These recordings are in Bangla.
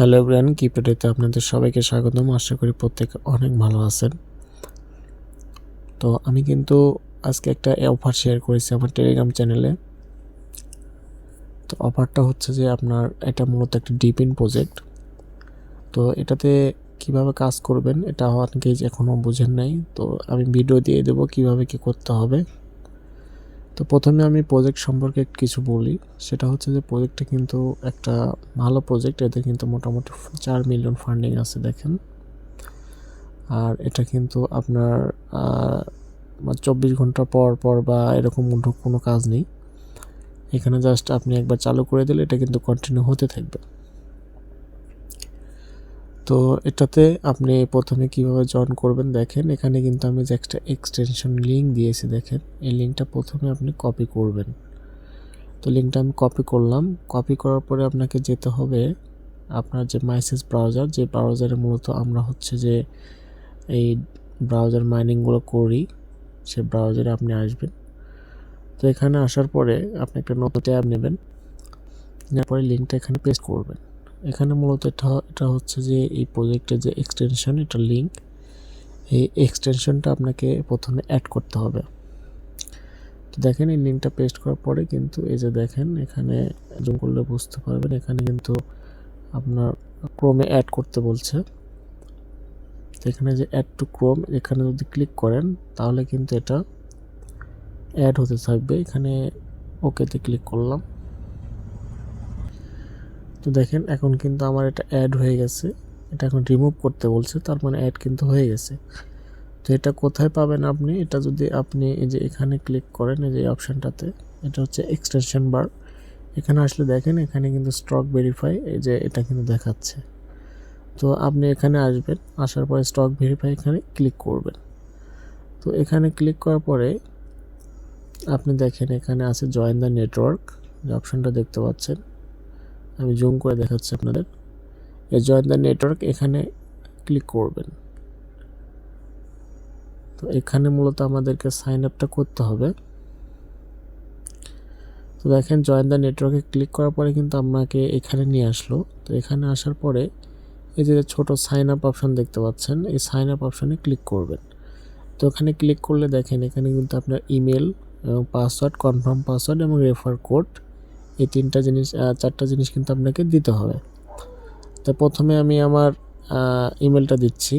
হ্যালো এভরিওয়ান, কিপ্যাডেতে আপনাদের সবাইকে স্বাগতম। আশা করি প্রত্যেকে অনেক ভালো আছেন। তো আমি কিন্তু আজকে একটা অফার শেয়ার করেছি আমার টেলিগ্রাম চ্যানেলে। তো অফারটা হচ্ছে যে আপনার এটা মূলত একটা ডিপিন প্রজেক্ট। তো এটাতে কিভাবে কাজ করবেন এটা অনেকেই এখনও বুঝেন নাই। তো আমি ভিডিও দিয়ে দেবো কিভাবে কি করতে হবে। তো প্রথমে আমি প্রজেক্ট সম্পর্কে কিছু বলি। সেটা হচ্ছে যে প্রজেক্টটা কিন্তু একটা ভালো প্রজেক্ট। এতে কিন্তু মোটামুটি 4 মিলিয়ন ফান্ডিং আছে দেখেন। আর এটা কিন্তু আপনার 24 ঘন্টা পর পর বা এরকম কোনো কাজ নেই। এখানে জাস্ট আপনি একবার চালু করে দিলে এটা কিন্তু কন্টিনিউ হতে থাকবে। তো এটাতে আপনি প্রথমে কিভাবে জয়েন করবেন দেখেন, এখানে কিন্তু আমি যে একটা এক্সটেনশন লিঙ্ক দিয়েছি দেখেন, এই লিঙ্কটা প্রথমে আপনি কপি করবেন। তো লিঙ্কটা আমি কপি করলাম। কপি করার পরে আপনাকে যেতে হবে আপনার যে মাইসেজ ব্রাউজার, যে ব্রাউজারে মূলত আমরা হচ্ছে যে এই ব্রাউজার মাইনিংগুলো করি, সে ব্রাউজারে আপনি আসবেন। তো এখানে আসার পরে আপনি একটা নতুন ট্যাব নেবেন, নেওয়ার পরে লিঙ্কটা এখানে পেস্ট করবেন। এখানে মূলত এটা হচ্ছে যে এই প্রজেক্টের যে এক্সটেনশন, এটা লিঙ্ক, এই এক্সটেনশনটা আপনাকে প্রথমে অ্যাড করতে হবে। তো দেখেন এই লিঙ্কটা পেস্ট করার পরে কিন্তু এই যে দেখেন এখানে জুম করলে বুঝতে পারবেন, এখানে কিন্তু আপনার ক্রোমে অ্যাড করতে বলছে। তো এখানে যে অ্যাড টু ক্রোম, এখানে যদি ক্লিক করেন তাহলে কিন্তু এটা অ্যাড হতে থাকবে। এখানে ওকেতে ক্লিক করলাম। তো দেখেন এখন কিন্তু আমার এটা অ্যাড হয়ে গেছে। এটা এখন রিমুভ করতে বলছে, তার মানে অ্যাড কিন্তু হয়ে গেছে। তো এটা কোথায় পাবেন আপনি? এটা যদি আপনি এই যে এখানে ক্লিক করেন, এই যে অপশানটাতে, এটা হচ্ছে এক্সটেনশন বার। এখানে আসলে দেখেন এখানে কিন্তু স্টক ভেরিফাই, এই যে এটা কিন্তু দেখাচ্ছে। তো আপনি এখানে আসবেন, আসার পরে স্টক ভেরিফাই এখানে ক্লিক করবেন। তো এখানে ক্লিক করার পরে আপনি দেখেন এখানে আছে জয়েন দ্য নেটওয়ার্ক, যে অপশানটা দেখতে পাচ্ছেন। আমি জুম করে দেখাচ্ছি আপনাদের। এই জয়েন দ্য নেটওয়ার্ক এখানে ক্লিক করবেন। তো এখানে মূলত আমাদেরকে সাইন আপটা করতে হবে। তো দেখেন জয়েন দ্য নেটওয়ার্কে ক্লিক করার পরে কিন্তু আপনাকে এখানে নিয়ে আসলো। তো এখানে আসার পরে এই যে ছোট সাইন আপ অপশান দেখতে পাচ্ছেন, এই সাইন আপ অপশানে ক্লিক করবেন। তো এখানে ক্লিক করলে দেখেন এখানে কিন্তু আপনার ইমেল এবং পাসওয়ার্ড, কনফার্ম পাসওয়ার্ড এবং রেফার কোড, এই চারটা জিনিস কিন্তু আপনাকে দিতে হবে। তো প্রথমে আমি আমার ইমেলটা দিচ্ছি।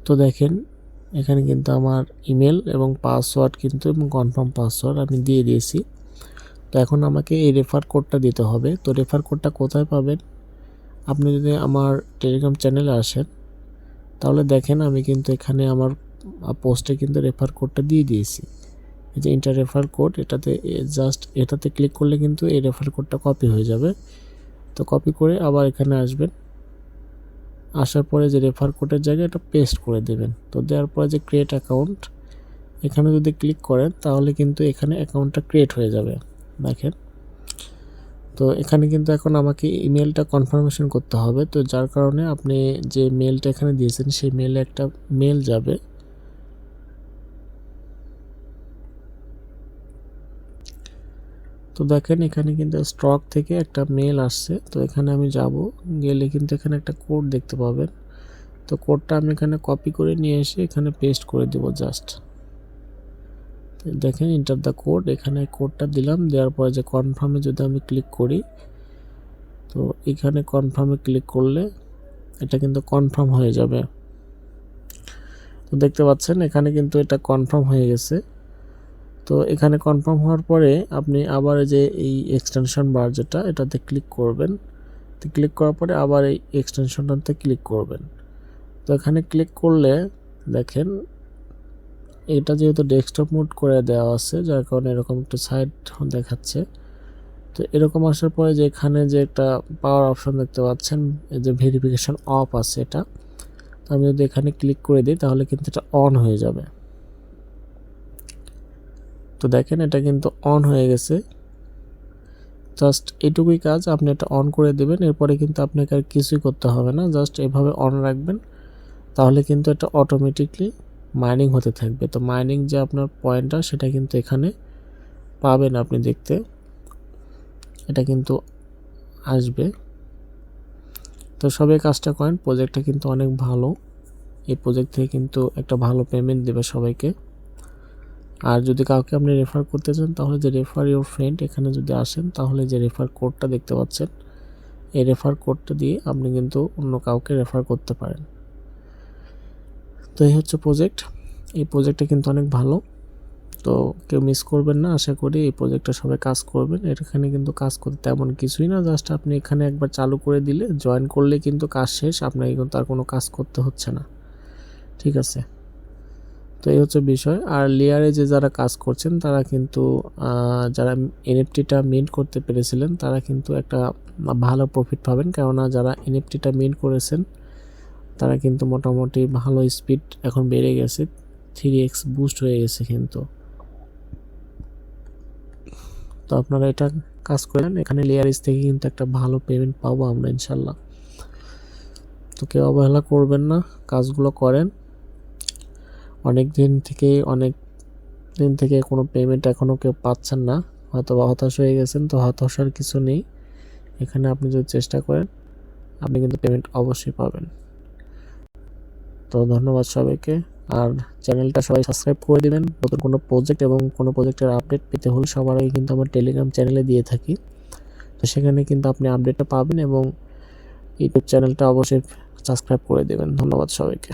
তো দেখেন এখানে কিন্তু আমার ইমেল এবং পাসওয়ার্ড কিন্তু এবং কনফার্ম পাসওয়ার্ড আমি দিয়ে দিয়েছি। তো এখন আমাকে এই রেফার কোডটা দিতে হবে। তো রেফার কোডটা কোথায় পাবেন? আপনি যদি আমার টেলিগ্রাম চ্যানেলে আসেন তাহলে দেখেন আমি কিন্তু এখানে আমার পোস্টে কিন্তু রেফার কোডটা দিয়ে দিয়েছি। এই যে ইন্টার রেফার কোড, এটাতে ক্লিক করলে কিন্তু এই রেফার কোডটা কপি হয়ে যাবে। তো কপি করে আবার এখানে আসবেন, আসার পরে যে রেফার কোডের জায়গায় এটা পেস্ট করে দেবেন। তো দেওয়ার পরে যে ক্রিয়েট অ্যাকাউন্ট, এখানে যদি ক্লিক করেন তাহলে কিন্তু এখানে অ্যাকাউন্টটা ক্রিয়েট হয়ে যাবে দেখেন। তো এখানে কিন্তু এখন আমাকে ইমেলটা কনফার্মেশন করতে হবে। তো যার কারণে আপনি যে মেলটা এখানে দিয়েছেন সেই মেলে একটা মেল যাবে। তো দেখেন এখানে কিন্তু স্টক থেকে একটা মেল আসছে। তো এখানে আমি যাব, গেলে কিন্তু এখানে একটা কোড দেখতে পাবেন। তো কোডটা আমি এখানে কপি করে নিয়ে এসে এখানে পেস্ট করে দেব জাস্ট। দেখেন এন্টার দ্য কোড, এখানে কোডটা দিলাম। দেওয়ার পরে যে কনফার্মে যদি আমি ক্লিক করি, তো এখানে কনফার্মে ক্লিক করলে এটা কিন্তু কনফার্ম হয়ে যাবে। তো দেখতে পাচ্ছেন এখানে কিন্তু এটা কনফার্ম হয়ে গেছে। তো এখানে কনফার্ম হওয়ার পরে আপনি আবার যে এই এক্সটেনশন বার যেটা, এটাতে ক্লিক করবেন। তো ক্লিক করার পরে আবার এই এক্সটেনশনটাতে ক্লিক করবেন। তো এখানে ক্লিক করলে দেখেন এটা যেহেতু ডেস্কটপ মোড করে দেওয়া আছে, যার কারণে এরকম একটা সাইড দেখাচ্ছে। তো এরকম আসার পরে যে এখানে যে একটা পাওয়ার অপশন দেখতে পাচ্ছেন, এই যে ভেরিফিকেশন অফ আছে এটা, তো আমি যদি এখানে ক্লিক করে দিই তাহলে কিন্তু এটা অন হয়ে যাবে। তো দেখেন এটা কিন্তু অন হয়ে গেছে। জাস্ট এটুকুই কাজ, আপনি এটা অন করে দেবেন। এরপরে কিন্তু আপনাকে আর কিছুই করতে হবে না, জাস্ট এভাবে অন রাখবেন। তাহলে কিন্তু এটা অটোমেটিকলি মাইনিং হতে থাকবে। তো মাইনিং যে আপনার পয়েন্টটা সেটা কিন্তু এখানে পাবেন আপনি দেখতে, এটা কিন্তু আসবে। তো সবাই কাজটা করেন, প্রজেক্টটা কিন্তু অনেক ভালো। এই প্রজেক্ট থেকে কিন্তু একটা ভালো পেমেন্ট দেবে সবাইকে। আর যদি কাউকে আপনি রেফার করতে চান তাহলে যে রেফার ইউর ফ্রেন্ড এখানে যদি আসেন তাহলে যে রেফার কোডটা দেখতে পাচ্ছেন, এই রেফার কোডটা দিয়ে আপনি কিন্তু অন্য কাউকে রেফার করতে পারেন। তো এই হচ্ছে প্রজেক্ট। এই প্রজেক্টটা কিন্তু অনেক ভালো, তো কেউ মিস করবেন না। আশা করি এই প্রজেক্টটা সবাই কাজ করবেন। এখানে কিন্তু কাজ করতে তেমন কিছুই না, জাস্ট আপনি এখানে একবার চালু করে দিলে, জয়েন করলে কিন্তু কাজ শেষ, আপনাকে কিন্তু আর কোনো কাজ করতে হচ্ছে না। ঠিক আছে, তো এই হচ্ছে বিষয়। আর লেয়ারে যে যারা কাজ করছেন তারা কিন্তু যারা এনএফটিটা মিন্ট করতে পেরেছিলেন তারা কিন্তু একটা ভালো প্রফিট পাবেন, কেননা যারা এনএফটিটা মিন্ট করেছেন তারা কিন্তু মোটামুটি ভালো স্পিড এখন বেড়ে গেছে, 3x বুস্ট হয়ে গেছে কিন্তু। তো আপনারা এটা কাজ করেন, এখানে লেয়ারিস থেকে কিন্তু একটা ভালো পেমেন্ট পাবো আমরা ইনশাল্লাহ। তো কেউ অবহেলা করবেন না, কাজগুলো করেন। অনেক দিন থেকে কোনো পেমেন্ট এখনও কেউ পাচ্ছেন না, হয়তো বা হতাশ হয়ে গেছেন। তো হতাশার কিছু নেই, এখানে আপনি যদি চেষ্টা করেন আপনি কিন্তু পেমেন্ট অবশ্যই পাবেন। তো ধন্যবাদ সবাইকে। আর চ্যানেলটা সবাই সাবস্ক্রাইব করে দিবেন। নতুন কোনো প্রজেক্ট এবং কোনো প্রজেক্টের আপডেট পেতে হলে সবার আগে কিন্তু আমার টেলিগ্রাম চ্যানেলে দিয়ে থাকি, তো সেখানে কিন্তু আপনি আপডেটটা পাবেন, এবং ইউটিউব চ্যানেলটা অবশ্যই সাবস্ক্রাইব করে দেবেন। ধন্যবাদ সবাইকে।